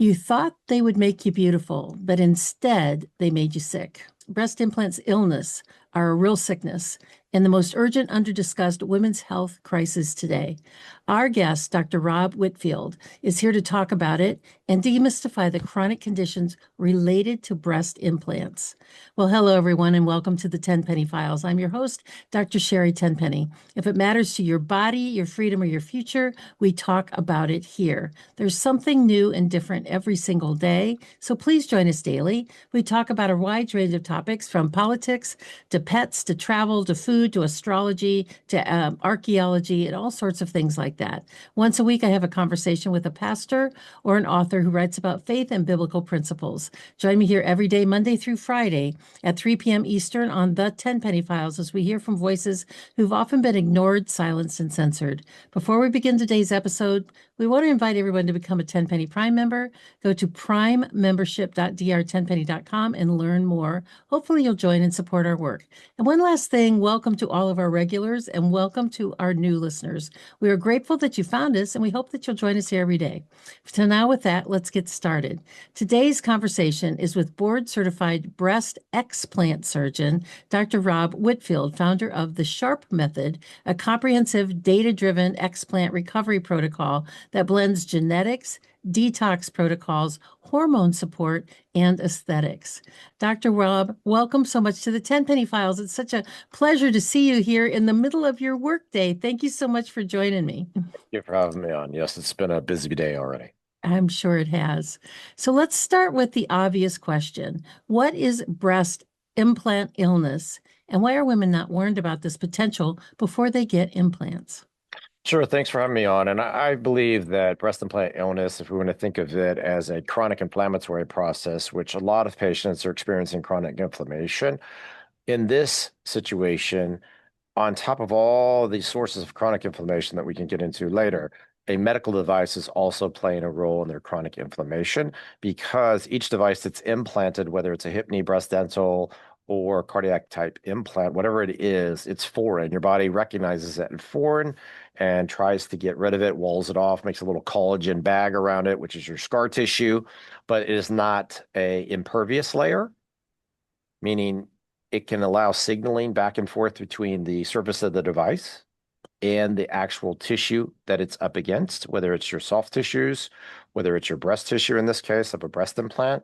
You thought they would make you beautiful, but instead they made you sick. Breast implants illness are a real sickness and the most urgent, under-discussed women's health crisis today. Our guest, Dr. Rob Whitfield, is here to talk about it and demystify the chronic conditions related to breast implants. Well, hello, everyone, and welcome to the Tenpenny Files. I'm your host, Dr. Sherry Tenpenny. If it matters to your body, your freedom, or your future, we talk about it here. There's something new and different every single day, so please join us daily. We talk about a wide range of topics from politics to pets to travel to food to astrology to archaeology and all sorts of things like that. Once a week, I have a conversation with a pastor or an author who writes about faith and biblical principles. Join me here every day, Monday through Friday at 3 p.m. Eastern on the Tenpenny Files as we hear from voices who've often been ignored, silenced, and censored. Before we begin today's episode, we want to invite everyone to become a Tenpenny Prime member. Go to primemembership.drtenpenny.com and learn more. Hopefully you'll join and support our work. And one last thing, welcome to all of our regulars and welcome to our new listeners. We are grateful that you found us and we hope that you'll join us here every day. So now with that, let's get started. Today's conversation is with board-certified breast explant surgeon, Dr. Rob Whitfield, founder of the SHARP method, a comprehensive data-driven explant recovery protocol that blends genetics, detox protocols, hormone support, and aesthetics. Dr. Rob, welcome so much to the Tenpenny Files. It's such a pleasure to see you here in the middle of your workday. Thank you so much for joining me. Thank you for having me on. Yes, it's been a busy day already. I'm sure it has. So let's start with the obvious question. What is breast implant illness, and why are women not warned about this potential before they get implants? Sure, thanks for having me on. And I believe that breast implant illness, if we want to think of it as a chronic inflammatory process, which a lot of patients are experiencing chronic inflammation, in this situation, on top of all these sources of chronic inflammation that we can get into later, a medical device is also playing a role in their chronic inflammation because each device that's implanted, whether it's a hip, knee, breast, dental, or cardiac type implant, whatever it is, it's foreign. Your body recognizes it as foreign and tries to get rid of it, walls it off, makes a little collagen bag around it, which is your scar tissue, but it is not a impervious layer, meaning it can allow signaling back and forth between the surface of the device and the actual tissue that it's up against, whether it's your soft tissues, whether it's your breast tissue in this case of a breast implant.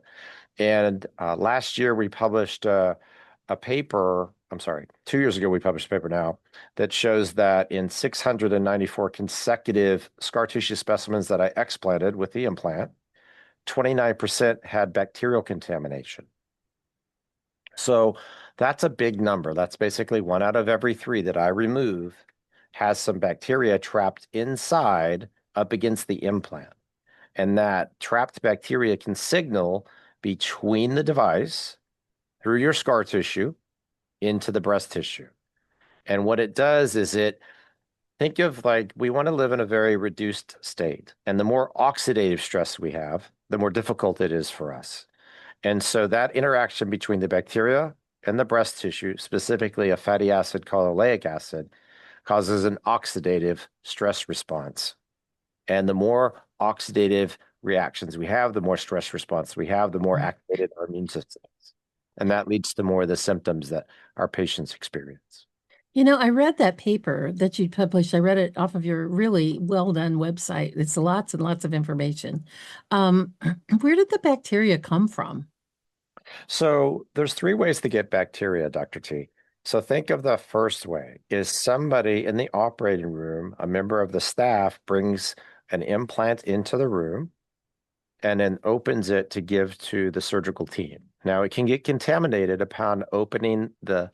And last year we published a paper, I'm sorry, 2 years ago we published a paper now that shows that in 694 consecutive scar tissue specimens that I explanted with the implant, 29% had bacterial contamination. So that's a big number. That's basically 1 out of every 3 that I remove has some bacteria trapped inside up against the implant. And that trapped bacteria can signal between the device through your scar tissue into the breast tissue. And what it does is think of like we want to live in a very reduced state. And the more oxidative stress we have, the more difficult it is for us. And so that interaction between the bacteria and the breast tissue, specifically a fatty acid called oleic acid, causes an oxidative stress response. And the more oxidative reactions we have, the more stress response we have, the more activated our immune system is. And that leads to more of the symptoms that our patients experience. You know, I read that paper that you published. I read it off of your really well-done website. It's lots and lots of information. Where did the bacteria come from? So there's 3 ways to get bacteria, Dr. T. So think of the first way is somebody in the operating room, a member of the staff brings an implant into the room and then opens it to give to the surgical team. Now it can get contaminated upon opening the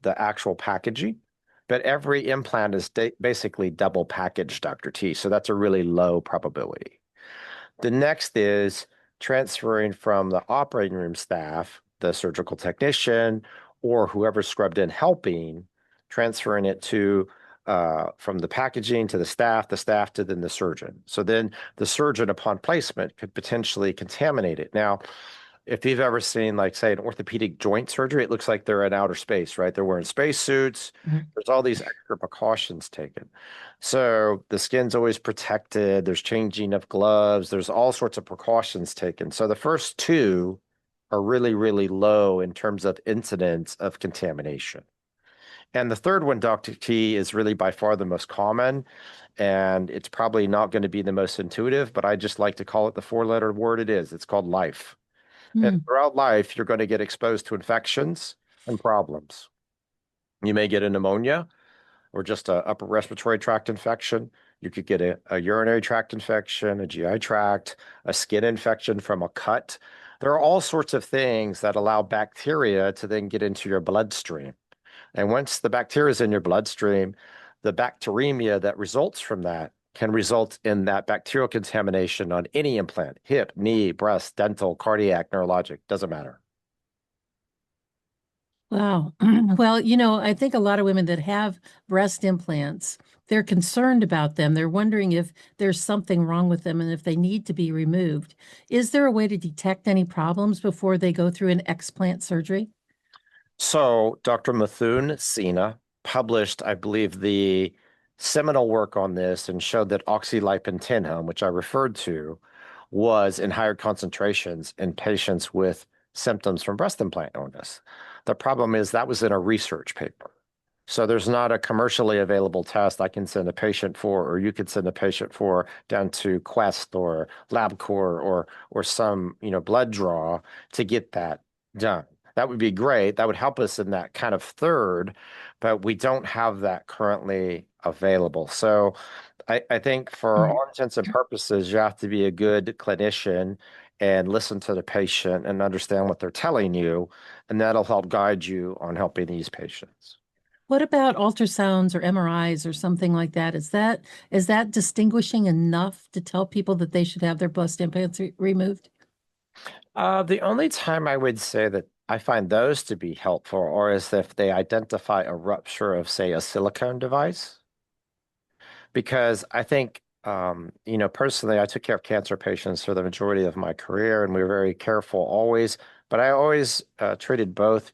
actual packaging, but every implant is basically double packaged, Dr. T. So that's a really low probability. The next is transferring from the operating room staff, the surgical technician, or whoever scrubbed in helping, transferring it to from the packaging to the staff to then the surgeon. So then the surgeon, upon placement, could potentially contaminate it. Now, if you've ever seen, like, say, an orthopedic joint surgery, it looks like they're in outer space, right? They're wearing space suits. Mhm. There's all these extra precautions taken. So the skin's always protected. There's changing of gloves. There's all sorts of precautions taken. So the first two are really, really low in terms of incidence of contamination. And the third one, Dr. T, is really by far the most common. And it's probably not going to be the most intuitive, but I just like to call it the four-letter word it is. It's called life. And Mm. throughout life, you're going to get exposed to infections and problems. You may get a pneumonia or just a upper respiratory tract infection. You could get a urinary tract infection, a GI tract, a skin infection from a cut. There are all sorts of things that allow bacteria to then get into your bloodstream. And once the bacteria is in your bloodstream, the bacteremia that results from that can result in that bacterial contamination on any implant, hip, knee, breast, dental, cardiac, neurologic, doesn't matter. Wow. Well, I think a lot of women that have breast implants, they're concerned about them. They're wondering if there's something wrong with them and if they need to be removed. Is there a way to detect any problems before they go through an explant surgery? So Dr. Mithun Sina published, I believe, the seminal work on this and showed that oxylipintenone, which I referred to, was in higher concentrations in patients with symptoms from breast implant illness. The problem is that was in a research paper. So there's not a commercially available test I can send a patient for, or you could send a patient for down to Quest or LabCorp or some, blood draw to get that done. That would be great. That would help us in that kind of third, but we don't have that currently available. So I think for Mhm. all intents and purposes, you have to be a good clinician and listen to the patient and understand what they're telling you, and that'll help guide you on helping these patients. What about ultrasounds or MRIs or something like that? Is that distinguishing enough to tell people that they should have their breast implants removed? The only time I would say that I find those to be helpful, or is if they identify a rupture of, say, a silicone device. Because I think, personally, I took care of cancer patients for the majority of my career, and we were very careful always. But I always treated both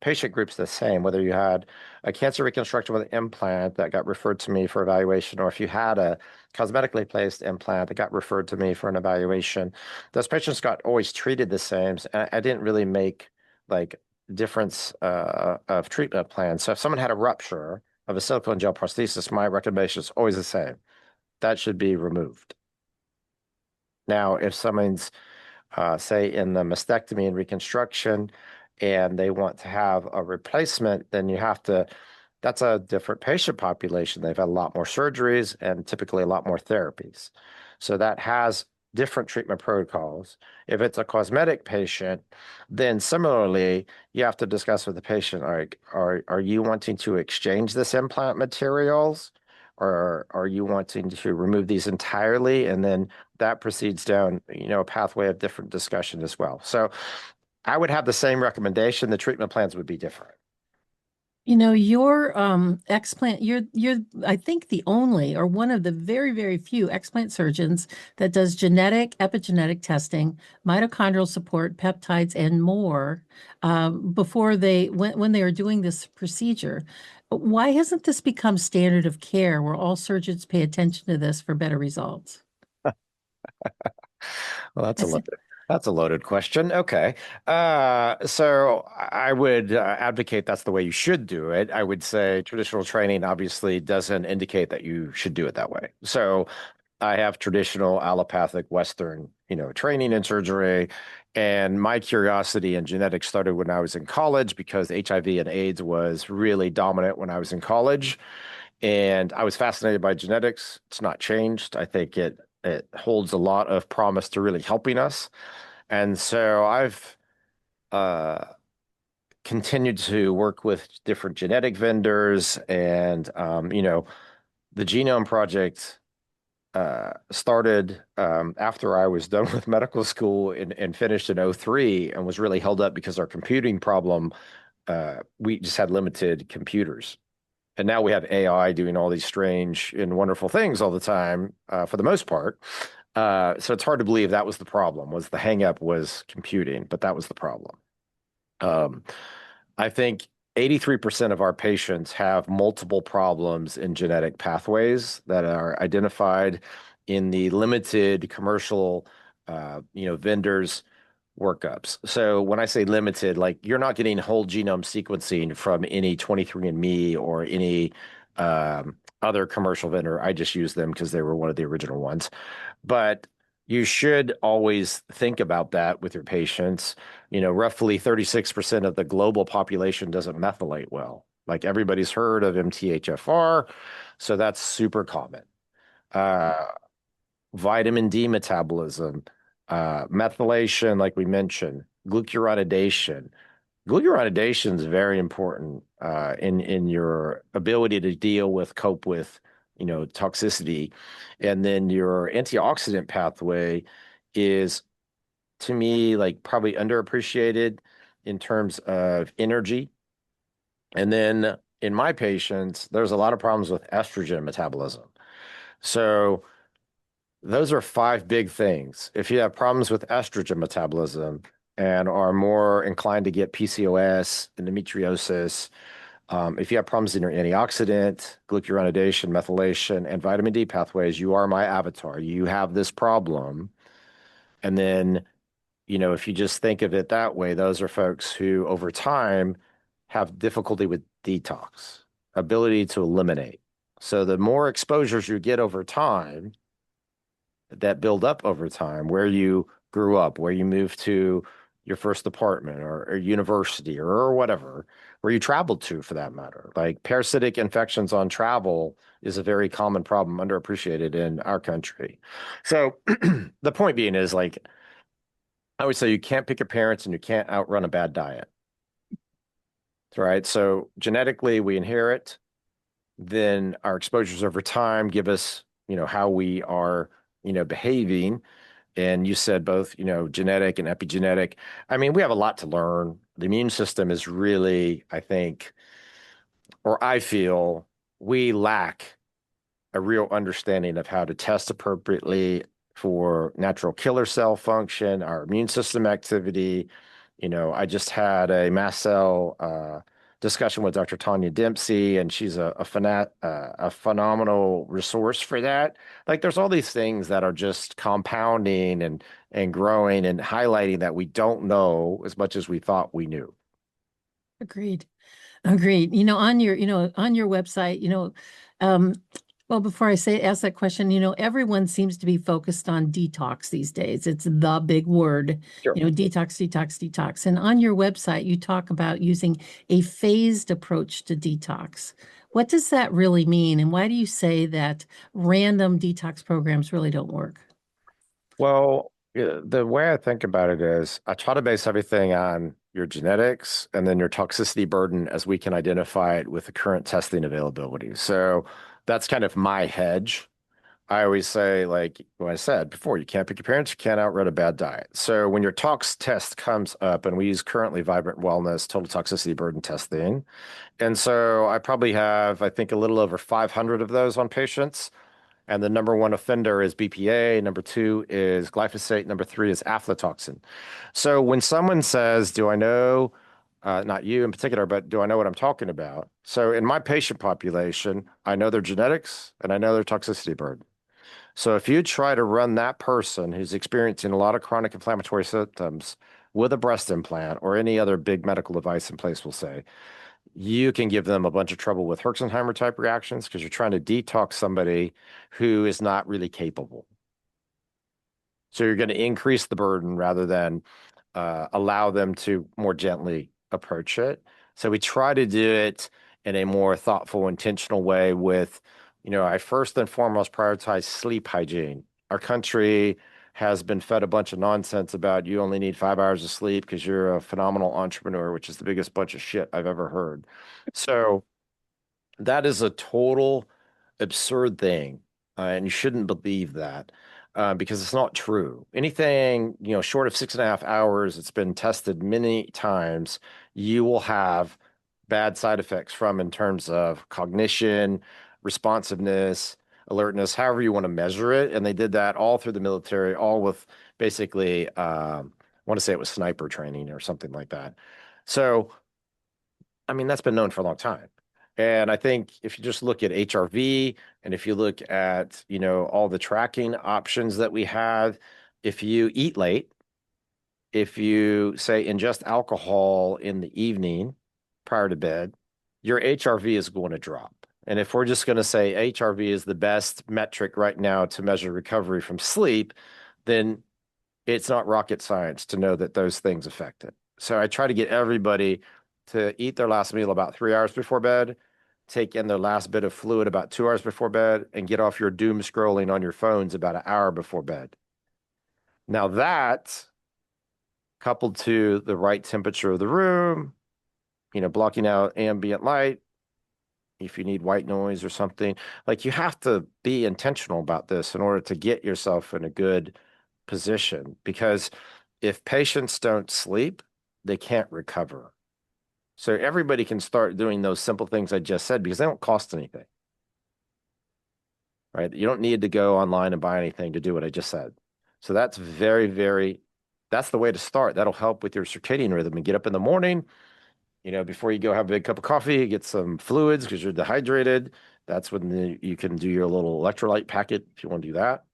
patient groups the same, whether you had a cancer reconstruction with an implant that got referred to me for evaluation, or if you had a cosmetically placed implant that got referred to me for an evaluation. Those patients got always treated the same. And I didn't really make like difference of treatment plans. So if someone had a rupture of a silicone gel prosthesis, my recommendation is always the same. That should be removed. Now, if someone's, say, in the mastectomy and reconstruction and they want to have a replacement, then that's a different patient population. They've had a lot more surgeries and typically a lot more therapies. So that has different treatment protocols. If it's a cosmetic patient, then similarly, you have to discuss with the patient, are you wanting to exchange this implant materials? Or are you wanting to remove these entirely? And then that proceeds down, a pathway of different discussion as well. So I would have the same recommendation. The treatment plans would be different. Your explant, you're I think the only or one of the very, very few explant surgeons that does genetic, epigenetic testing, mitochondrial support, peptides, and more before when they are doing this procedure. Why hasn't this become standard of care where all surgeons pay attention to this for better results? Well, that's a loaded question. Okay. So I would advocate that's the way you should do it. I would say traditional training obviously doesn't indicate that you should do it that way. So I have traditional allopathic Western, training in surgery. And my curiosity in genetics started when I was in college because HIV and AIDS was really dominant when I was in college. And I was fascinated by genetics. It's not changed. I think it holds a lot of promise to really helping us. And so I've uh, continued to work with different genetic vendors and the Genome Project started after I was done with medical school and finished in '03 and was really held up because our computing problem, we just had limited computers. And now we have AI doing all these strange and wonderful things all the time, for the most part. So it's hard to believe that was the problem, was the hang up was computing, but that was the problem. Um, I think 83% of our patients have multiple problems in genetic pathways that are identified in the limited commercial, vendors workups. So when I say limited, like you're not getting whole genome sequencing from any 23andMe or any other commercial vendor. I just use them because they were one of the original ones. But you should always think about that with your patients. Roughly 36% of the global population doesn't methylate well. Like everybody's heard of MTHFR, so that's super common. Uh, Vitamin D metabolism, methylation, like we mentioned, glucuronidation. Glucuronidation is very important in your ability to cope with, toxicity. And then your antioxidant pathway is, to me, like probably underappreciated in terms of energy. And then in my patients, there's a lot of problems with estrogen metabolism. So those are five big things. If you have problems with estrogen metabolism and are more inclined to get PCOS, endometriosis, if you have problems in your antioxidant, glucuronidation, methylation, and vitamin D pathways, you are my avatar. You have this problem. And then, if you just think of it that way, those are folks who over time have difficulty with detox, ability to eliminate. So the more exposures you get over time, that build up over time, where you grew up, where you moved to your first apartment or university or whatever, where you traveled to for that matter. Like parasitic infections on travel is a very common problem, underappreciated in our country. So the point being is like, I would say you can't pick your parents and you can't outrun a bad diet. Right. So genetically we inherit, then our exposures over time give us, how we are, behaving. And you said both, genetic and epigenetic. I mean, we have a lot to learn. The immune system is really, I think, or I feel we lack a real understanding of how to test appropriately for natural killer cell function, our immune system activity. I just had a mast cell discussion with Dr. Tanya Dempsey, and she's a phenomenal resource for that. Like, there's all these things that are just compounding and growing and highlighting that we don't know as much as we thought we knew. Agreed. Agreed. On your website, um, well, before I ask that question, everyone seems to be focused on detox these days. It's the big word, Sure. detox, detox, detox. And on your website, you talk about using a phased approach to detox. What does that really mean? And why do you say that random detox programs really don't work? Well, yeah, the way I think about it is I try to base everything on your genetics and then your toxicity burden as we can identify it with the current testing availability. So that's kind of my hedge. I always say, like what I said before, you can't pick your parents, you can't outrun a bad diet. So when your tox test comes up, and we use currently Vibrant Wellness total toxicity burden testing. And so I probably have, I think, a little over 500 of those on patients. And the number one offender is BPA. Number two is glyphosate. Number three is aflatoxin. So when someone says, do I know, not you in particular, but do I know what I'm talking about? So in my patient population, I know their genetics and I know their toxicity burden. So if you try to run that person who's experiencing a lot of chronic inflammatory symptoms with a breast implant or any other big medical device in place, we'll say, you can give them a bunch of trouble with Herxenheimer type reactions because you're trying to detox somebody who is not really capable. So you're going to increase the burden rather than allow them to more gently approach it. So we try to do it in a more thoughtful, intentional way with, I first and foremost prioritize sleep hygiene. Our country has been fed a bunch of nonsense about you only need 5 hours of sleep because you're a phenomenal entrepreneur, which is the biggest bunch of shit I've ever heard. So that is a total absurd thing, and you shouldn't believe that because it's not true. Anything, short of 6.5 hours, it's been tested many times, you will have bad side effects from in terms of cognition, responsiveness, alertness, however you want to measure it. And they did that all through the military, all with basically, I want to say it was sniper training or something like that. So, I mean, that's been known for a long time. And I think if you just look at HRV and if you look at, all the tracking options that we have, if you eat late, if you say ingest alcohol in the evening prior to bed, your HRV is going to drop. And if we're just going to say HRV is the best metric right now to measure recovery from sleep, then it's not rocket science to know that those things affect it. So I try to get everybody to eat their last meal about 3 hours before bed, take in their last bit of fluid about 2 hours before bed, and get off your doom scrolling on your phones about an hour before bed. Now that, coupled to the right temperature of the room, blocking out ambient light, if you need white noise or something, like you have to be intentional about this in order to get yourself in a good position. Because if patients don't sleep, they can't recover. So everybody can start doing those simple things I just said because they don't cost anything, right? You don't need to go online and buy anything to do what I just said. So that's that's the way to start. That'll help with your circadian rhythm and get up in the morning, before you go have a big cup of coffee, get some fluids because you're dehydrated. That's when you can do your little electrolyte packet if you want to do that,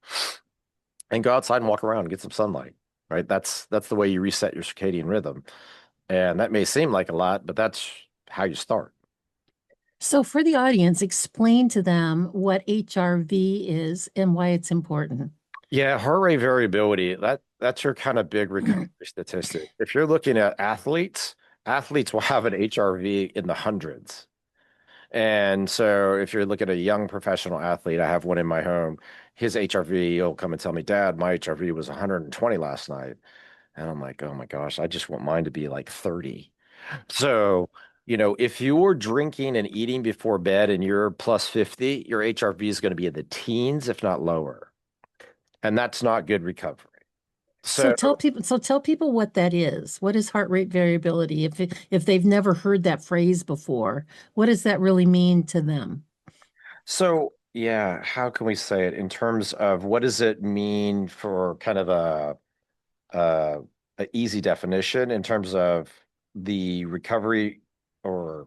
and go outside and walk around and get some sunlight, right? That's the way you reset your circadian rhythm. And that may seem like a lot, but that's how you start. So for the audience, explain to them what HRV is and why it's important. Yeah, heart rate variability, that's your kind of big recovery statistic. If you're looking at athletes will have an HRV in the hundreds. And so if you're looking at a young professional athlete, I have one in my home, his HRV, he'll come and tell me, Dad, my HRV was 120 last night. And I'm like, oh my gosh, I just want mine to be like 30. So, if you're drinking and eating before bed and you're plus 50, your HRV is going to be in the teens, if not lower. And that's not good recovery. So So, tell people what that is. What is heart rate variability? If they've never heard that phrase before, what does that really mean to them? so yeah, how can we say it in terms of what does it mean for kind of uh, a easy definition in terms of the recovery or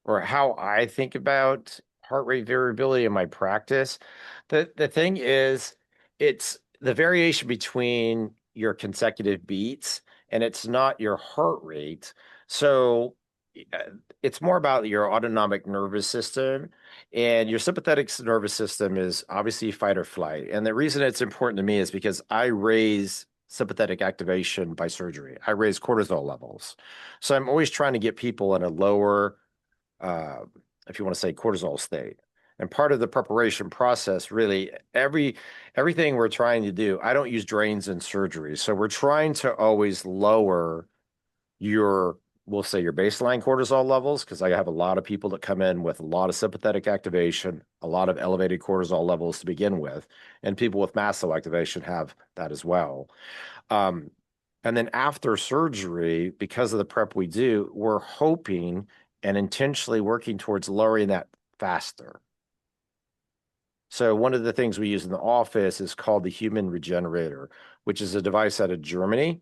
or how I think about heart rate variability in my practice. The thing is, it's the variation between your consecutive beats and it's not your heart rate. So uh, it's more about your autonomic nervous system. And your sympathetic nervous system is obviously fight or flight. And the reason it's important to me is because I raise sympathetic activation by surgery. I raise cortisol levels. So I'm always trying to get people in a lower uh, if you want to say cortisol state. And part of the preparation process, really, everything we're trying to do, I don't use drains in surgery. So we're trying to always lower your, we'll say your baseline cortisol levels, because I have a lot of people that come in with a lot of sympathetic activation, a lot of elevated cortisol levels to begin with, and people with mast cell activation have that as well. Um, and then after surgery, because of the prep we do, we're hoping and intentionally working towards lowering that faster. So one of the things we use in the office is called the human regenerator, which is a device out of Germany.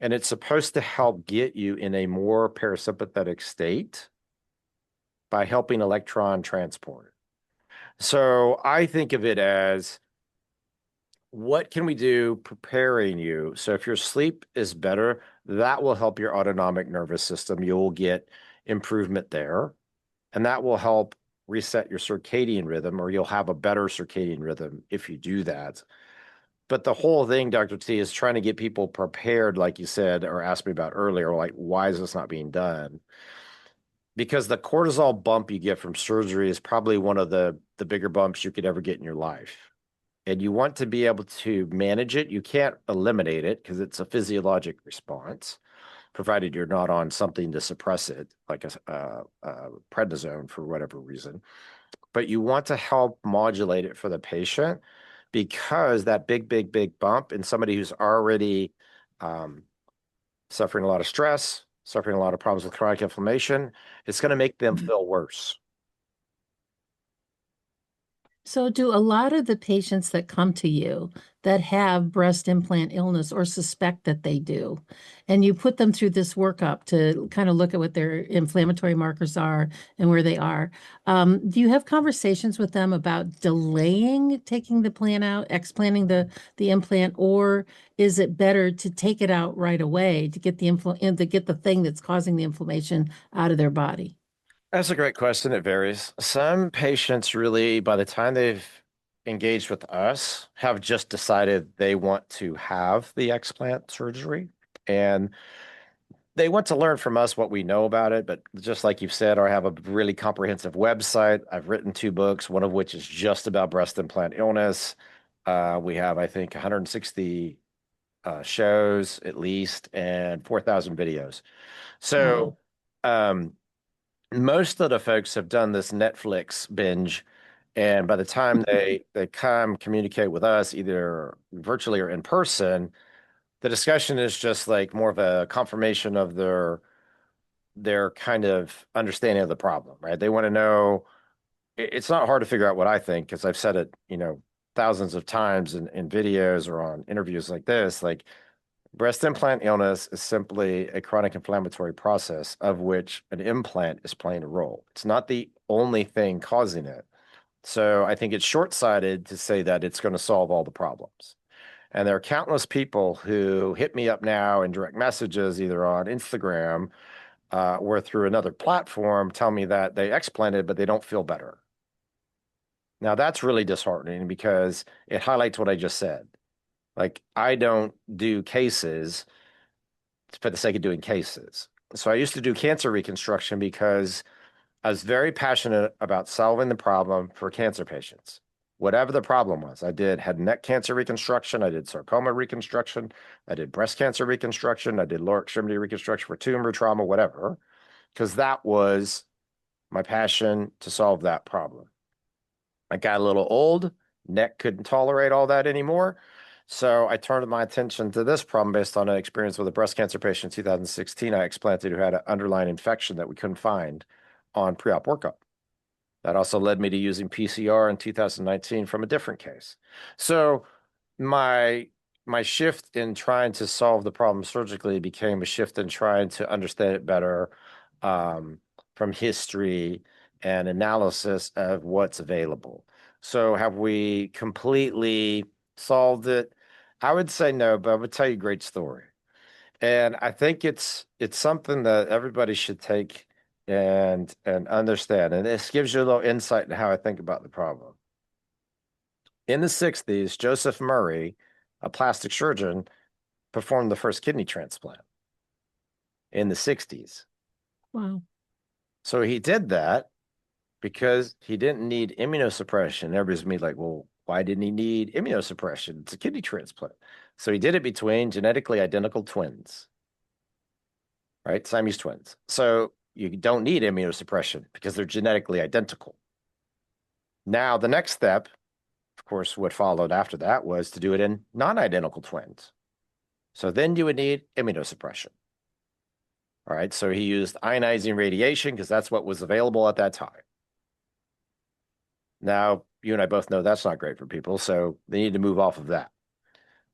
And it's supposed to help get you in a more parasympathetic state by helping electron transport. So I think of it as what can we do preparing you? So if your sleep is better, that will help your autonomic nervous system. You'll get improvement there, and that will help reset your circadian rhythm, or you'll have a better circadian rhythm if you do that. But the whole thing, Dr. T, is trying to get people prepared, like you said, or asked me about earlier, like, why is this not being done? Because the cortisol bump you get from surgery is probably one of the bigger bumps you could ever get in your life, and you want to be able to manage it. You can't eliminate it because it's a physiologic response, provided you're not on something to suppress it, like a prednisone for whatever reason. But you want to help modulate it for the patient because that big, big, big bump in somebody who's already um, suffering a lot of stress, suffering a lot of problems with chronic inflammation, it's going to make them feel worse. So, do a lot of the patients that come to you that have breast implant illness or suspect that they do, and you put them through this workup to kind of look at what their inflammatory markers are and where they are, do you have conversations with them about delaying taking the plant out, explanting the implant, or is it better to take it out right away to get to get the thing that's causing the inflammation out of their body? That's a great question. It varies. Some patients really, by the time they've engaged with us, have just decided they want to have the explant surgery. And they want to learn from us what we know about it. But just like you've said, I have a really comprehensive website. I've written two books, one of which is just about breast implant illness. We have, I think, 160 shows at least and 4,000 videos. Wow. So, um, most of the folks have done this Netflix binge, and by the time they come communicate with us, either virtually or in person, the discussion is just like more of a confirmation of their kind of understanding of the problem, right? They want to know. It's not hard to figure out what I think because I've said it, thousands of times in videos or on interviews like this. Like breast implant illness is simply a chronic inflammatory process of which an implant is playing a role. It's not the only thing causing it. So I think it's short-sighted to say that it's going to solve all the problems. And there are countless people who hit me up now in direct messages, either on Instagram or through another platform, tell me that they explanted, but they don't feel better. Now that's really disheartening because it highlights what I just said. Like I don't do cases for the sake of doing cases. So I used to do cancer reconstruction because I was very passionate about solving the problem for cancer patients. Whatever the problem was, I did head and neck cancer reconstruction, I did sarcoma reconstruction, I did breast cancer reconstruction, I did lower extremity reconstruction for tumor trauma, whatever, because that was my passion to solve that problem. I got a little old, neck couldn't tolerate all that anymore. So I turned my attention to this problem based on an experience with a breast cancer patient in 2016 I explanted who had an underlying infection that we couldn't find on pre-op workup. That also led me to using PCR in 2019 from a different case. So my my shift in trying to solve the problem surgically became a shift in trying to understand it better um, from history and analysis of what's available. So have we completely solved it? I would say no, but I would tell you a great story. And I think it's something that everybody should take and understand. And this gives you a little insight into how I think about the problem. In the 60s, Joseph Murray, a plastic surgeon, performed the first kidney transplant in the 60s. Wow. So he did that because he didn't need immunosuppression. Everybody's gonna be like, well, why didn't he need immunosuppression? It's a kidney transplant. So he did it between genetically identical twins, right? Siamese twins. So you don't need immunosuppression because they're genetically identical. Now, the next step, of course, what followed after that was to do it in non-identical twins. So then you would need immunosuppression. All right. So he used ionizing radiation because that's what was available at that time. Now, you and I both know that's not great for people. So they need to move off of that.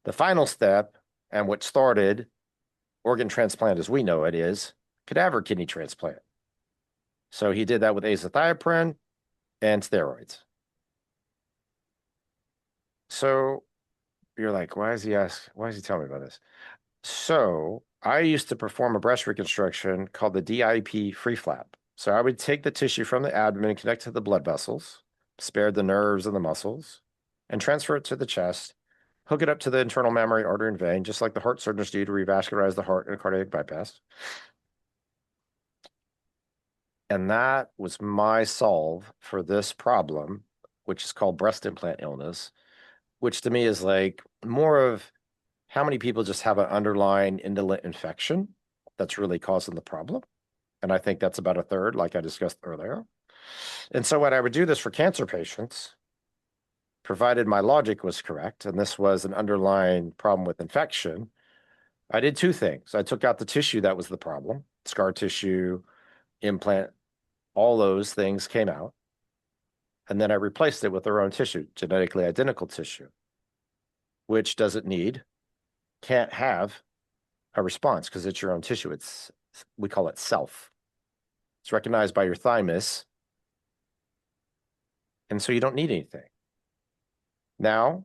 The final step, and what started organ transplant as we know it, is cadaver kidney transplant. So he did that with azathioprine and steroids. So you're like, why is he telling me about this? So I used to perform a breast reconstruction called the DIP free flap. So I would take the tissue from the abdomen and connect to the blood vessels, spare the nerves and the muscles, and transfer it to the chest, hook it up to the internal mammary artery and vein, just like the heart surgeons do to revascularize the heart in a cardiac bypass. And that was my solve for this problem, which is called breast implant illness, which to me is like more of how many people just have an underlying indolent infection that's really causing the problem. And I think that's about a third, like I discussed earlier. And so when I would do this for cancer patients, provided my logic was correct, and this was an underlying problem with infection, I did two things. I took out the tissue that was the problem, scar tissue, implant, all those things came out. and then I replaced it with their own tissue, genetically identical tissue, which doesn't need, can't have a response because it's your own tissue. We call it self. It's recognized by your thymus, and so you don't need anything. Now,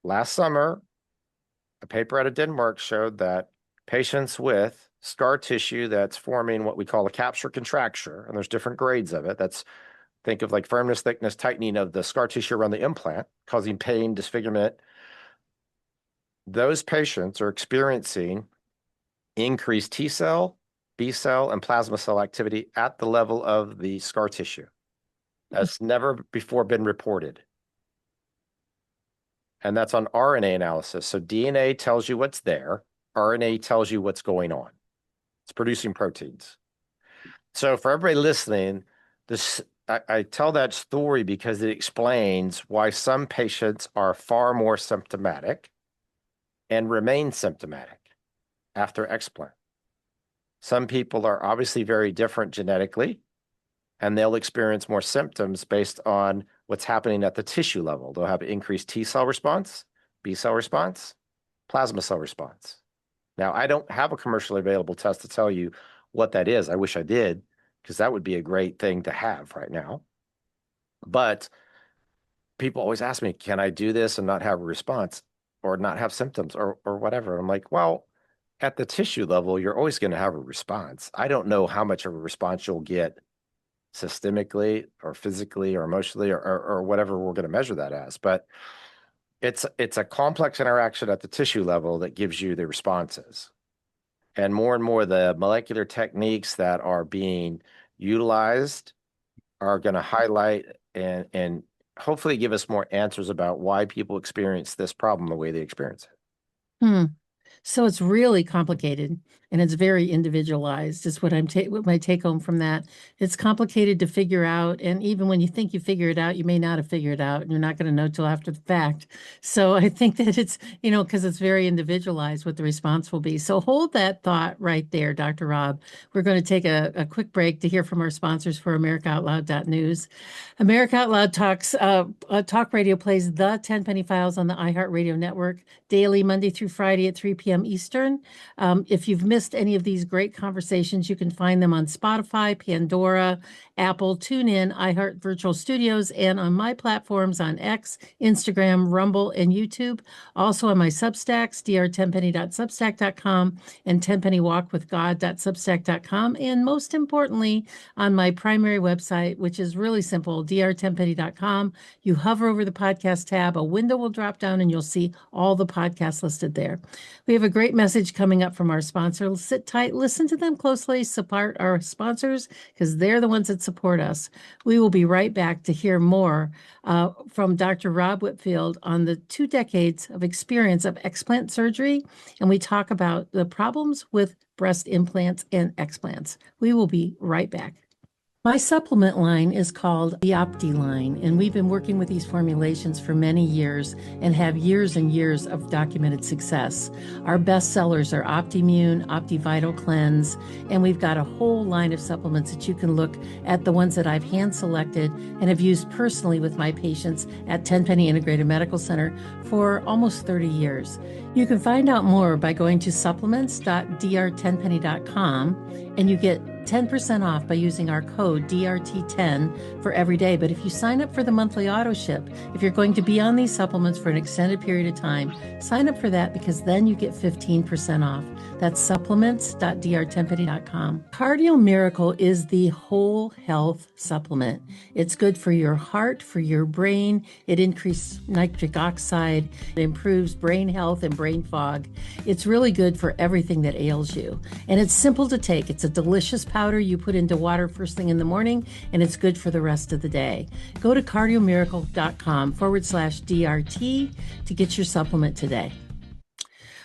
last summer, a paper out of Denmark showed that patients with scar tissue that's forming what we call a capsular contracture, and there's different grades of it. Think of like firmness, thickness, tightening of the scar tissue around the implant, causing pain, disfigurement. Those patients are experiencing increased T cell, B cell, and plasma cell activity at the level of the scar tissue. That's never before been reported. And that's on RNA analysis. So DNA tells you what's there. RNA tells you what's going on. It's producing proteins. So for everybody listening, I tell that story because it explains why some patients are far more symptomatic and remain symptomatic after explant. Some people are obviously very different genetically, and they'll experience more symptoms based on what's happening at the tissue level. They'll have increased T cell response, B cell response, plasma cell response. Now, I don't have a commercially available test to tell you what that is. I wish I did, because that would be a great thing to have right now. But people always ask me, can I do this and not have a response or not have symptoms or whatever? I'm like, well, at the tissue level, you're always going to have a response. I don't know how much of a response you'll get systemically or physically or emotionally or whatever we're going to measure that as. But it's a complex interaction at the tissue level that gives you the responses. And more the molecular techniques that are being utilized are going to highlight and hopefully give us more answers about why people experience this problem the way they experience it. Hmm. So it's really complicated and it's very individualized is what what my take home from that. It's complicated to figure out. And even when you think you figure it out, you may not have figured it out and you're not going to know till after the fact. So I think that it's, because it's very individualized what the response will be. So hold that thought right there, Dr. Rob. We're going to take a quick break to hear from our sponsors for AmericaOutloud.news. America Out Loud Talk Radio plays the 10 Penny Files on the iHeartRadio network daily, Monday through Friday at 3 p.m. Eastern. If you've missed any of these great conversations, you can find them on Spotify, Pandora, Apple, TuneIn, iHeart Virtual Studios, and on my platforms on X, Instagram, Rumble, and YouTube. Also on my Substacks, dr10penny.substack.com and 10pennywalkwithgod.substack.com. And most importantly, on my primary website, which is really simple, dr10penny.com. You hover over the podcast tab, a window will drop down, and you'll see all the podcasts listed there. We have a great message coming up from our sponsor. Sit tight, listen to them closely, support our sponsors because they're the ones that support us. We will be right back to hear more from Dr. Rob Whitfield on the 2 decades of experience of explant surgery, and we talk about the problems with breast implants and explants. We will be right back. My supplement line is called the Opti line, and we've been working with these formulations for many years and have years and years of documented success. Our best sellers are OptiMune, OptiVital Cleanse, and we've got a whole line of supplements that you can look at, the ones that I've hand selected and have used personally with my patients at Tenpenny Integrated Medical Center for almost 30 years. You can find out more by going to supplements.dr10penny.com, and you get 10% off by using our code DRT10 for every day. But if you sign up for the monthly auto ship, if you're going to be on these supplements for an extended period of time, sign up for that because then you get 15% off. That's supplements.dr10penny.com. Cardio Miracle is the whole health supplement. It's good for your heart, for your brain. It increases nitric oxide. It improves brain health and brain fog. It's really good for everything that ails you. And it's simple to take. It's a delicious powder you put into water first thing in the morning, and it's good for the rest of the day. Go to cardiomiracle.com/DRT to get your supplement today.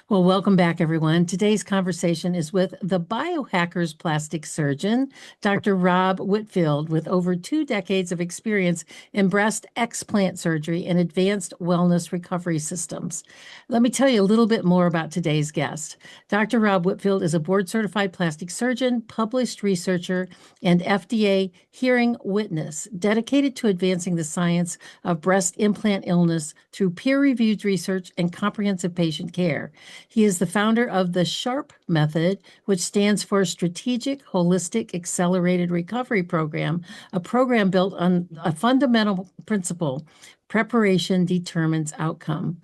Well, welcome back, everyone. Today's conversation is with the biohacker's plastic surgeon, Dr. Rob Whitfield, with over 2 decades of experience in breast explant surgery and advanced wellness recovery systems. Let me tell you a little bit more about today's guest. Dr. Rob Whitfield is a board-certified plastic surgeon, published researcher, and FDA hearing witness dedicated to advancing the science of breast implant illness through peer-reviewed research and comprehensive patient care. He is the founder of the SHARP method, which stands for Strategic Holistic Accelerated Recovery Program, a program built on a fundamental principle: preparation determines outcome.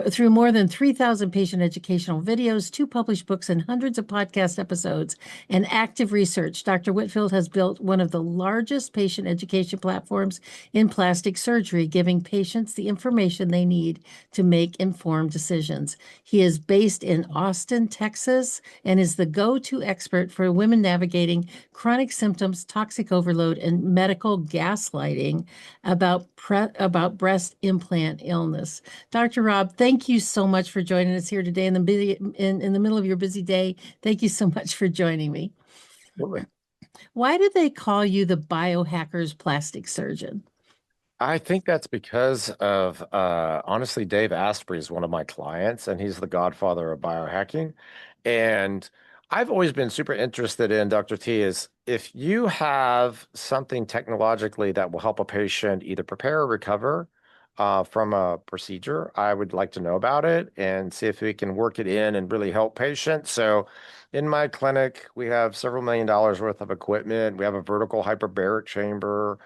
Through more than 3,000 patient educational videos, 2 published books, and hundreds of podcast episodes, and active research, Dr. Whitfield has built one of the largest patient education platforms in plastic surgery, giving patients the information they need to make informed decisions. He is based in Austin, Texas, and is the go-to expert for women navigating chronic symptoms, toxic overload, and medical gaslighting about breast implant illness. Dr. Rob, thank you so much for joining us here today in the middle of your busy day. Thank you so much for joining me. Absolutely. Why do they call you the biohacker's plastic surgeon? I think that's because of honestly, Dave Asprey is one of my clients, and he's the godfather of biohacking. And I've always been super interested in Dr. T is if you have something technologically that will help a patient either prepare or recover from a procedure, I would like to know about it and see if we can work it in and really help patients. So in my clinic, we have several $1 million worth of equipment. We have a vertical hyperbaric chamber,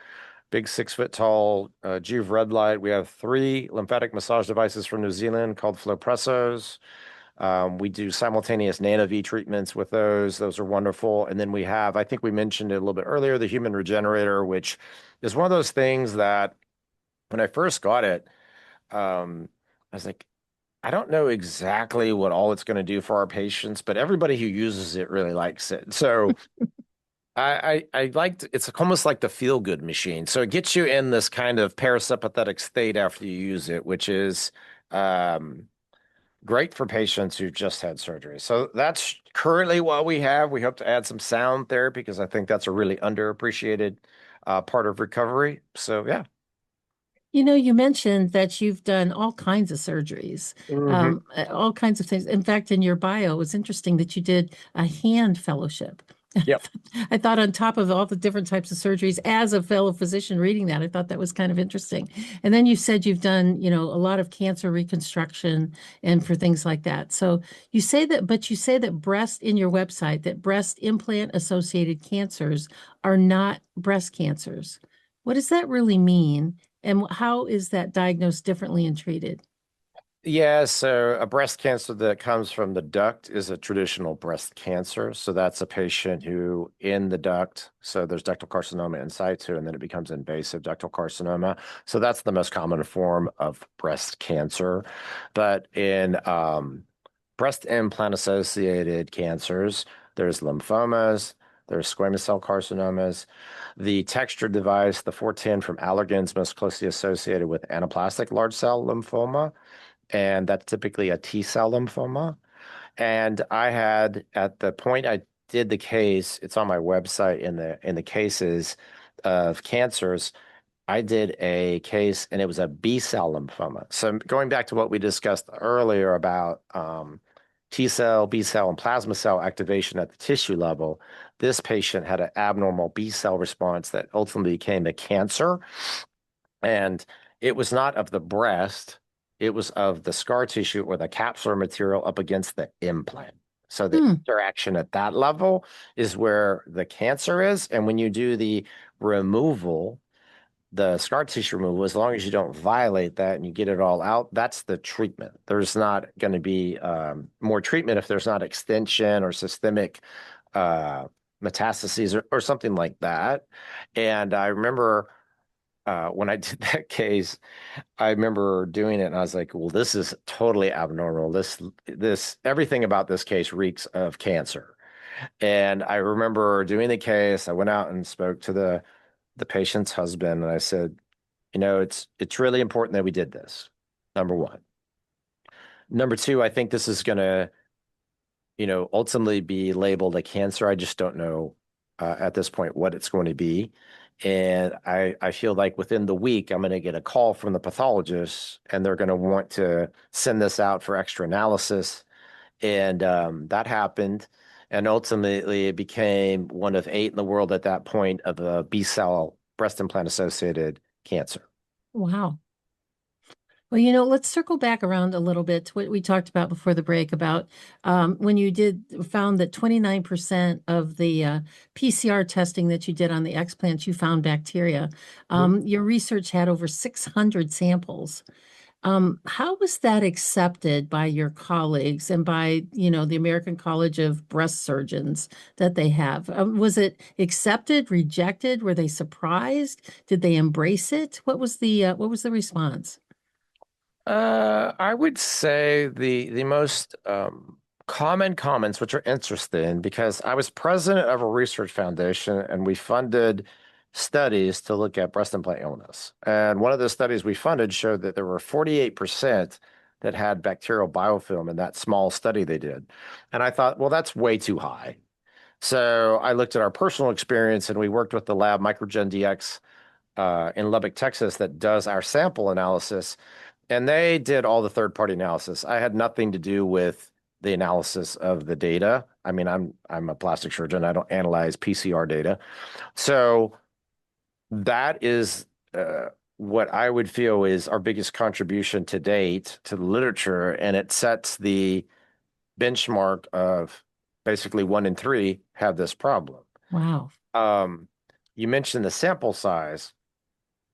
big 6 foot tall Juve red light. We have 3 lymphatic massage devices from New Zealand called Flowpressos. We do simultaneous nano-V treatments with those. Those are wonderful. And then we have, I think we mentioned it a little bit earlier, the human regenerator, which is one of those things that when I first got it, I was like, I don't know exactly what all it's going to do for our patients, but everybody who uses it really likes it. So I liked it's almost like the feel good machine. So it gets you in this kind of parasympathetic state after you use it, which is um, great for patients who just had surgery. So that's currently what we have. We hope to add some sound therapy because I think that's a really underappreciated part of recovery. So yeah. You know, you mentioned that you've done all kinds of surgeries, Hmm. all kinds of things. In fact, in your bio, it was interesting that you did a hand fellowship. Yep. I thought on top of all the different types of surgeries, as a fellow physician reading that, I thought that was kind of interesting. And then you said you've done, a lot of cancer reconstruction and for things like that. So you say that in your website, that breast implant associated cancers are not breast cancers. What does that really mean? And how is that diagnosed differently and treated? Yeah, so a breast cancer that comes from the duct is a traditional breast cancer. So that's a patient who in the duct, so there's ductal carcinoma in situ, and then it becomes invasive ductal carcinoma. So that's the most common form of breast cancer. But in breast implant associated cancers, there's lymphomas, there's squamous cell carcinomas. The textured device, the 410 from Allergan's, most closely associated with anaplastic large cell lymphoma, and that's typically a T cell lymphoma. And I had at the point I did the case, it's on my website in the cases of cancers. I did a case and it was a B cell lymphoma. So going back to what we discussed earlier about T cell, B cell, and plasma cell activation at the tissue level, this patient had an abnormal B cell response that ultimately became a cancer. And it was not of the breast, it was of the scar tissue or the capsular material up against the implant. So the Hmm. interaction at that level is where the cancer is. And when you do the removal, the scar tissue removal, as long as you don't violate that and you get it all out, that's the treatment. There's not going to be more treatment if there's not extension or systemic uh, metastases or something like that. And I remember when I did that case, I remember doing it and I was like, well, this is totally abnormal. Everything about this case reeks of cancer. And I remember doing the case. I went out and spoke to the patient's husband and I said, it's really important that we did this. Number one. Number two, I think this is going to, ultimately be labeled a cancer. I just don't know at this point what it's going to be. And I feel like within the week, I'm going to get a call from the pathologist and they're going to want to send this out for extra analysis. And that happened. And ultimately, it became one of 8 in the world at that point of a B cell breast implant associated cancer. Wow. Well, let's circle back around a little bit to what we talked about before the break about when you found that 29% of the PCR testing that you did on the explants, you found bacteria. Your research had over 600 samples. How was that accepted by your colleagues and by, the American College of Breast Surgeons that they have? Was it accepted, rejected? Were they surprised? Did they embrace it? What was the response? I would say the most common comments, which are interesting, because I was president of a research foundation and we funded studies to look at breast implant illness. And one of the studies we funded showed that there were 48% that had bacterial biofilm in that small study they did. And I thought, well, that's way too high. So I looked at our personal experience and we worked with the lab Microgen DX in Lubbock, Texas, that does our sample analysis. And they did all the third-party analysis. I had nothing to do with the analysis of the data. I mean, I'm a plastic surgeon. I don't analyze PCR data. So that is what I would feel is our biggest contribution to date to the literature, and it sets the benchmark of basically 1 in 3 have this problem. Wow. You mentioned the sample size.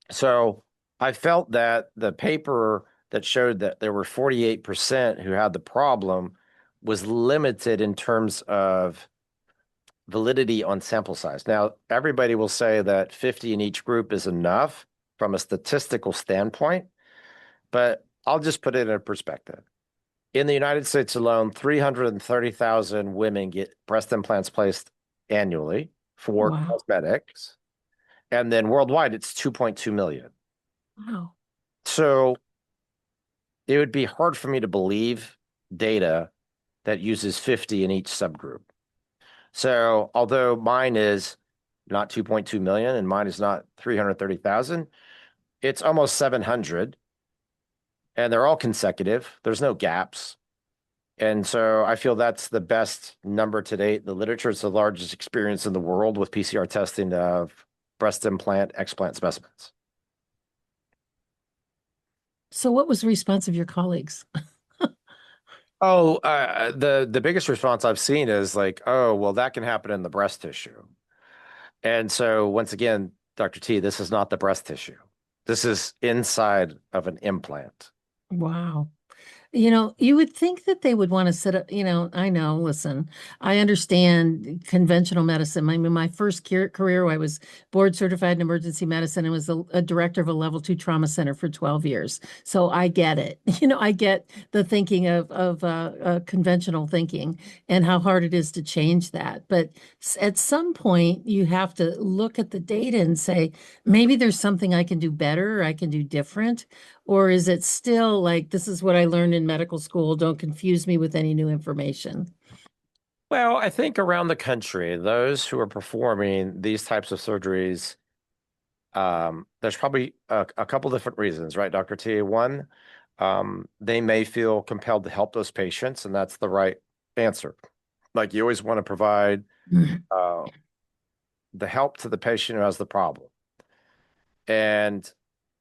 So I felt that the paper that showed that there were 48% who had the problem was limited in terms of validity on sample size. Now, everybody will say that 50 in each group is enough from a statistical standpoint, but I'll just put it in perspective. In the United States alone, 330,000 women get breast implants placed annually for Wow. cosmetics. And then worldwide, it's 2.2 million. Wow. So it would be hard for me to believe data that uses 50 in each subgroup. So although mine is not 2.2 million and mine is not 330,000, it's almost 700 and they're all consecutive. There's no gaps. And so I feel that's the best number to date. The literature is the largest experience in the world with PCR testing of breast implant, explant specimens. So what was the response of your colleagues? Oh, the biggest response I've seen is like, oh, well, that can happen in the breast tissue. And so once again, Dr. T, this is not the breast tissue. This is inside of an implant. Wow. You would think that they would want to set up, I know, listen, I understand conventional medicine. I mean, my first career, I was board certified in emergency medicine and was a director of a level 2 trauma center for 12 years. So I get it. I get the thinking of conventional thinking and how hard it is to change that. But at some point, you have to look at the data and say, maybe there's something I can do better, or I can do different. Or is it still like, this is what I learned in medical school? Don't confuse me with any new information. Well, I think around the country, those who are performing these types of surgeries, there's probably a couple different reasons, right, Dr. T? One, they may feel compelled to help those patients, and that's the right answer. Like you always want to provide uh, the help to the patient who has the problem. And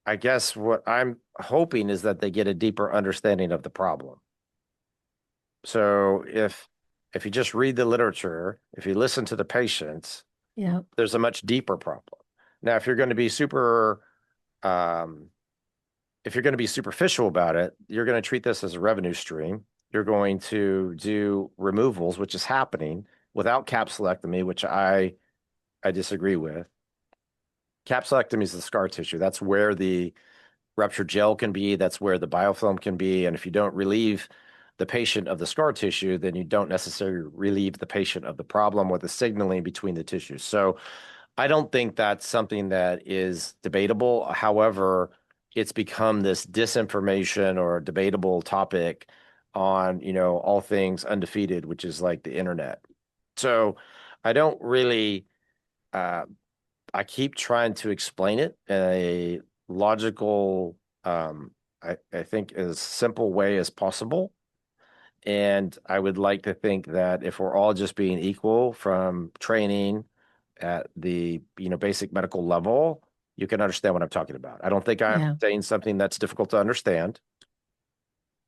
I guess what I'm hoping is that they get a deeper understanding of the problem. So if you just read the literature, if you listen to the patients, Yeah. there's a much deeper problem. Now, if you're going to be um, if you're going to be superficial about it, you're going to treat this as a revenue stream. You're going to do removals, which is happening without capsulectomy, which I disagree with. Capsulectomy is the scar tissue. That's where the ruptured gel can be. That's where the biofilm can be. And if you don't relieve the patient of the scar tissue, then you don't necessarily relieve the patient of the problem or the signaling between the tissues. So I don't think that's something that is debatable. However, it's become this disinformation or debatable topic on, all things undefeated, which is like the internet. So I don't really, uh, I keep trying to explain it in a logical, I think as simple way as possible. And I would like to think that if we're all just being equal from training at the, basic medical level, you can understand what I'm talking about. I don't think I'm Yeah. saying something that's difficult to understand.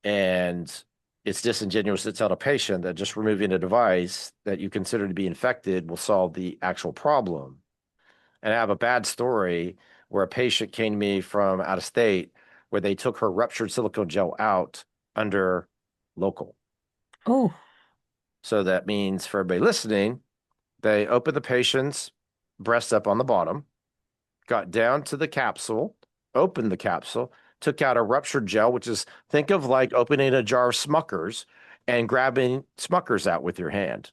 And it's disingenuous to tell a patient that just removing a device that you consider to be infected will solve the actual problem. And I have a bad story where a patient came to me from out of state where they took her ruptured silicone gel out under local. Oh, So that means for everybody listening, they opened the patient's breast up on the bottom, got down to the capsule, opened the capsule, took out a ruptured gel, which is think of like opening a jar of Smuckers and grabbing Smuckers out with your hand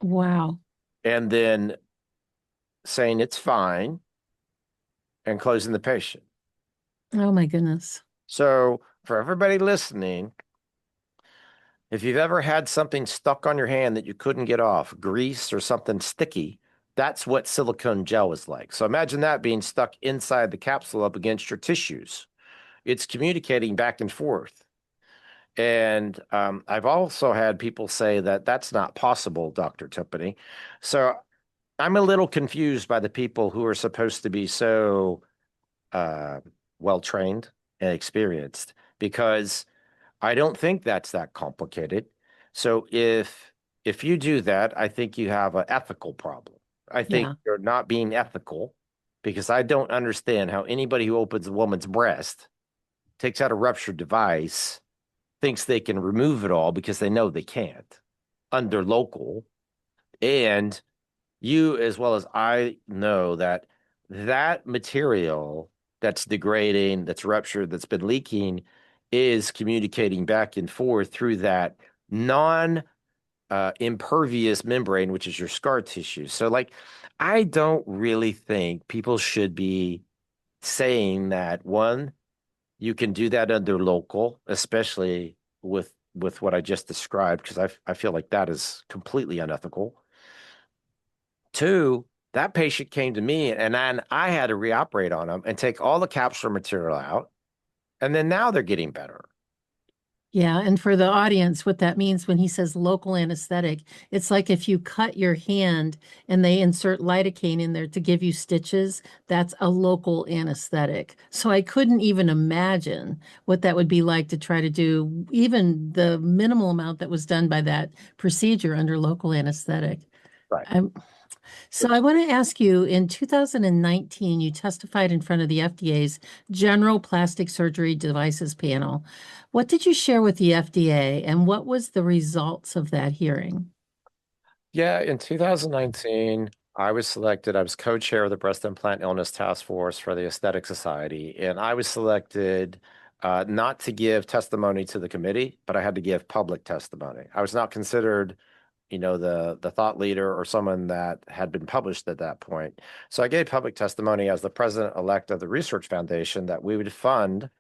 wow. and then saying it's fine and closing the patient. Oh my goodness. So, for everybody listening, if you've ever had something stuck on your hand that you couldn't get off, grease or something sticky, that's what silicone gel is like. So, imagine that being stuck inside the capsule up against your tissues. It's communicating back and forth. And I've also had people say that that's not possible, Dr. Timpani. So, I'm a little confused by the people who are supposed to be so uh, well trained and experienced because I don't think that's that complicated. So if you do that, I think you have an ethical problem. I think Yeah. you're not being ethical because I don't understand how anybody who opens a woman's breast, takes out a ruptured device, thinks they can remove it all because they know they can't under local. And you, as well as I, know that that material that's degrading, that's ruptured, that's been leaking, is communicating back and forth through that non impervious membrane, which is your scar tissue. So, like, I don't really think people should be saying that one, you can do that under local, especially with what I just described, because I feel like that is completely unethical. Two, that patient came to me and then I had to reoperate on them and take all the capsular material out. And then now they're getting better. Yeah, and for the audience, what that means when he says local anesthetic, it's like if you cut your hand and they insert lidocaine in there to give you stitches, that's a local anesthetic. So I couldn't even imagine what that would be like to try to do even the minimal amount that was done by that procedure under local anesthetic. Right. I'm, so I want to ask you, in 2019, you testified in front of the FDA's General Plastic Surgery Devices panel. What did you share with the FDA and what was the results of that hearing? Yeah, in 2019, I was selected. I was co-chair of the Breast Implant Illness Task Force for the Aesthetic Society, and I was selected not to give testimony to the committee, but I had to give public testimony. I was not considered, the thought leader or someone that had been published at that point. So I gave public testimony as the president-elect of the Research Foundation that we would fund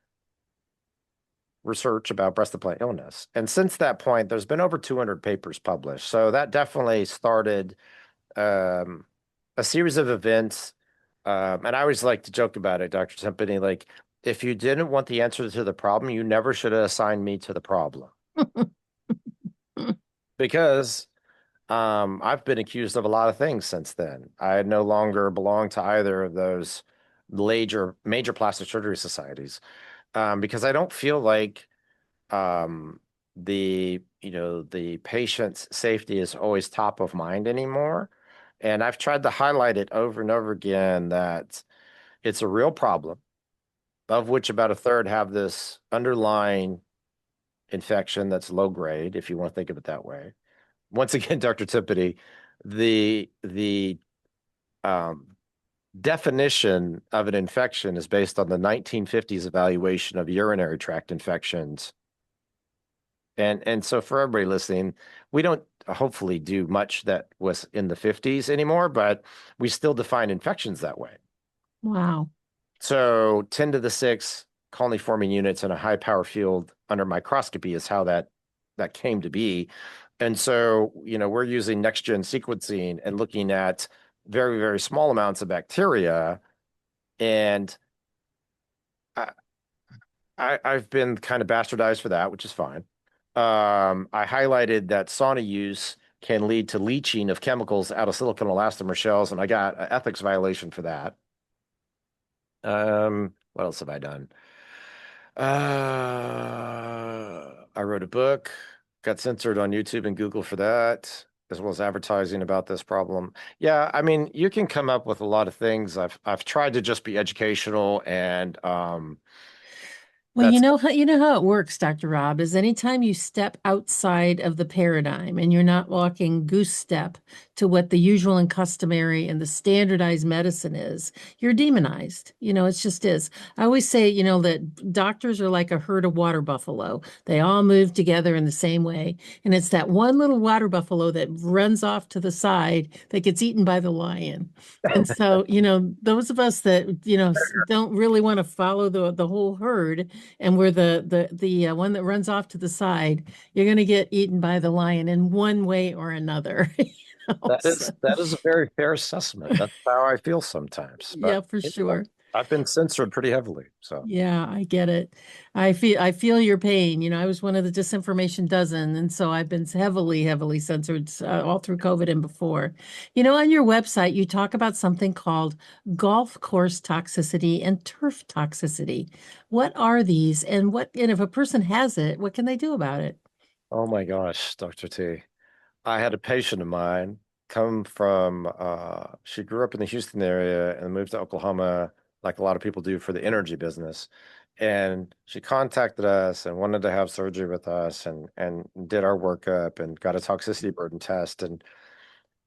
research about breast implant illness. And since that point, there's been over 200 papers published. So that definitely started um, a series of events. And I always like to joke about it, Dr. Timpani, like, if you didn't want the answer to the problem, you never should have assigned me to the problem because I've been accused of a lot of things since then. I no longer belong to either of those major plastic surgery societies because I don't feel like um, the patient's safety is always top of mind anymore. And I've tried to highlight it over and over again that it's a real problem, of which about a third have this underlying infection that's low grade, if you want to think of it that way. Once again, Dr. Timpani, the um, definition of an infection is based on the 1950s evaluation of urinary tract infections. And so for everybody listening, we don't hopefully do much that was in the 50s anymore, but we still define infections that way. Wow. So 10 to the 6 colony forming units in a high power field under microscopy is how that that came to be. And so, we're using next gen sequencing and looking at very, very small amounts of bacteria. And I, I've been kind of bastardized for that, which is fine. I highlighted that sauna use can lead to leaching of chemicals out of silicone elastomer shells, and I got an ethics violation for that. What else have I done? I wrote a book, got censored on YouTube and Google for that, as well as advertising about this problem. Yeah, I mean, you can come up with a lot of things. I've tried to just be educational and Well, that's you know how it works, Dr. Rob, is anytime you step outside of the paradigm and you're not walking goose step to what the usual and customary and the standardized medicine is, you're demonized. It just is. I always say, that doctors are like a herd of water buffalo. They all move together in the same way. And it's that one little water buffalo that runs off to the side that gets eaten by the lion. And so, those of us that, don't really want to follow the whole herd, and we're the one that runs off to the side, you're going to get eaten by the lion in one way or another. that So, is that is a very fair assessment. That's how I feel sometimes. But yeah, for anyway, sure. I've been censored pretty heavily. So, Yeah, I get it. I feel your pain. I was one of the disinformation dozen, and so I've been heavily, heavily censored all through COVID and before. On your website, you talk about something called golf course toxicity and turf toxicity. What are these, and if a person has it, what can they do about it? oh my gosh, Dr. T. I had a patient of mine come from, she grew up in the Houston area and moved to Oklahoma, like a lot of people do for the energy business. And she contacted us and wanted to have surgery with us and did our workup and got a toxicity burden test. And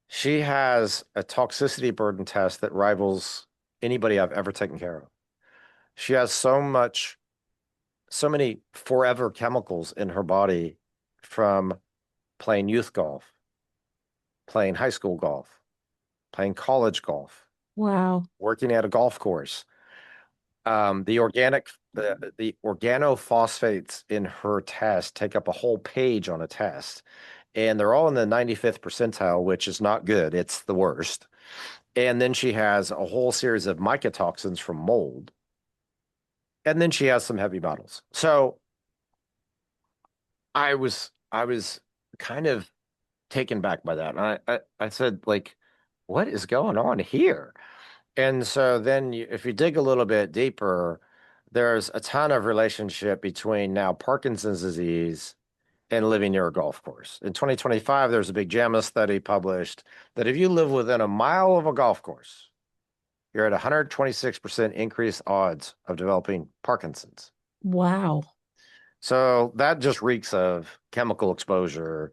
she has a toxicity burden test that rivals anybody I've ever taken care of. She has so many forever chemicals in her body from playing youth golf, playing high school golf, playing college golf, Wow. working at a golf course. The organophosphates in her test take up a whole page on a test, and they're all in the 95th percentile, which is not good. It's the worst. And then she has a whole series of mycotoxins from mold, and then she has some heavy metals. So I was kind of taken back by that. And I said, like, what is going on here? And so then if you dig a little bit deeper, there's a ton of relationship between now Parkinson's disease and living near a golf course. In 2025, there's a big JAMA study published that if you live within a mile of a golf course, you're at 126% increased odds of developing Parkinson's. Wow. So that just reeks of chemical exposure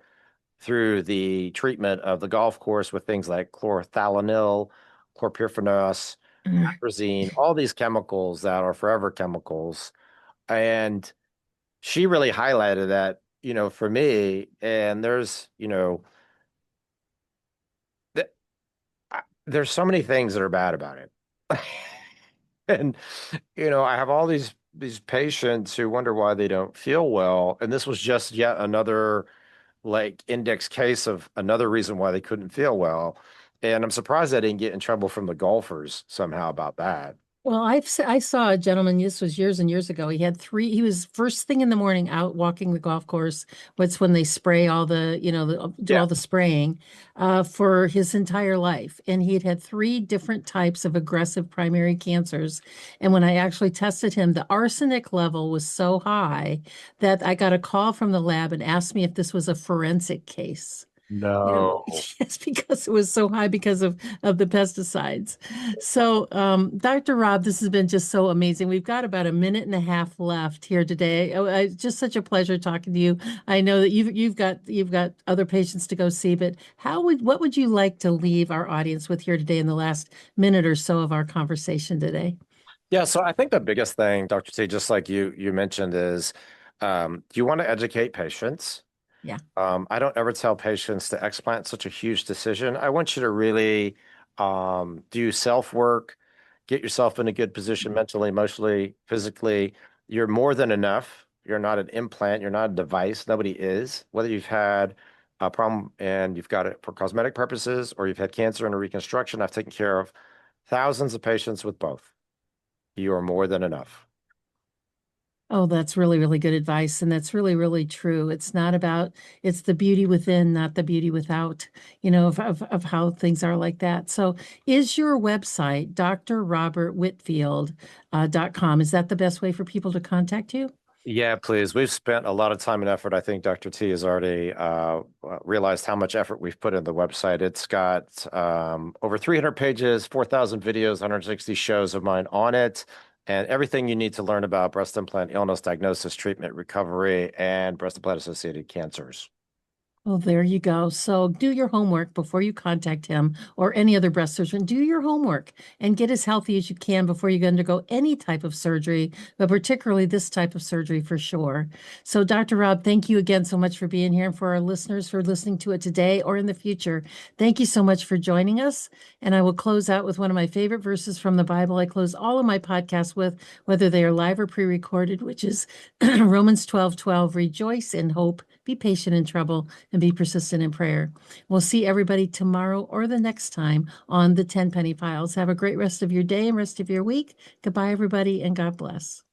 through the treatment of the golf course with things like chlorothalonil, chlorpyrifos, atrazine, all these chemicals that are forever chemicals. And she really highlighted that, for me. And th there's so many things that are bad about it. And, I have all these patients who wonder why they don't feel well. And this was just yet another like index case of another reason why they couldn't feel well. And I'm surprised I didn't get in trouble from the golfers somehow about that. Well, I saw a gentleman, this was years and years ago. He was first thing in the morning out walking the golf course. What's when they spray all do Yeah. all the spraying for his entire life. And he had had three different types of aggressive primary cancers. And when I actually tested him, the arsenic level was so high that I got a call from the lab and asked me if this was a forensic case. No. Yes, because it was so high because of the pesticides. So, Dr. Rob, this has been just so amazing. We've got about a minute and a half left here today. Just such a pleasure talking to you. I know that you've got other patients to go see, but what would you like to leave our audience with here today in the last minute or so of our conversation today? Yeah, so I think the biggest thing, Dr. T, just like you mentioned, is you want to educate patients. Yeah. I don't ever tell patients to explant such a huge decision. I want you to really do self work, get yourself in a good position mentally, emotionally, physically. You're more than enough. You're not an implant. You're not a device. Nobody is. Whether you've had a problem and you've got it for cosmetic purposes or you've had cancer and a reconstruction, I've taken care of thousands of patients with both. You are more than enough. Oh, that's really, really good advice. And that's really, really true. It's not about, it's the beauty within, not the beauty without, of how things are like that. So is your website, drrobertwhitfield.com, is that the best way for people to contact you? Yeah, please. We've spent a lot of time and effort. I think Dr. T has already realized how much effort we've put in the website. It's got over 300 pages, 4,000 videos, 160 shows of mine on it, and everything you need to learn about breast implant illness, diagnosis, treatment, recovery, and breast implant associated cancers. Well, there you go. So do your homework before you contact him or any other breast surgeon. Do your homework and get as healthy as you can before you undergo any type of surgery, but particularly this type of surgery for sure. So, Dr. Rob, thank you again so much for being here and for our listeners for listening to it today or in the future. Thank you so much for joining us. And I will close out with one of my favorite verses from the Bible. I close all of my podcasts with, whether they are live or pre-recorded, which is Romans 12:12. Rejoice in hope, be patient in trouble, and be persistent in prayer. We'll see everybody tomorrow or the next time on the 10 Penny Files. Have a great rest of your day and rest of your week. Goodbye, everybody, and God bless.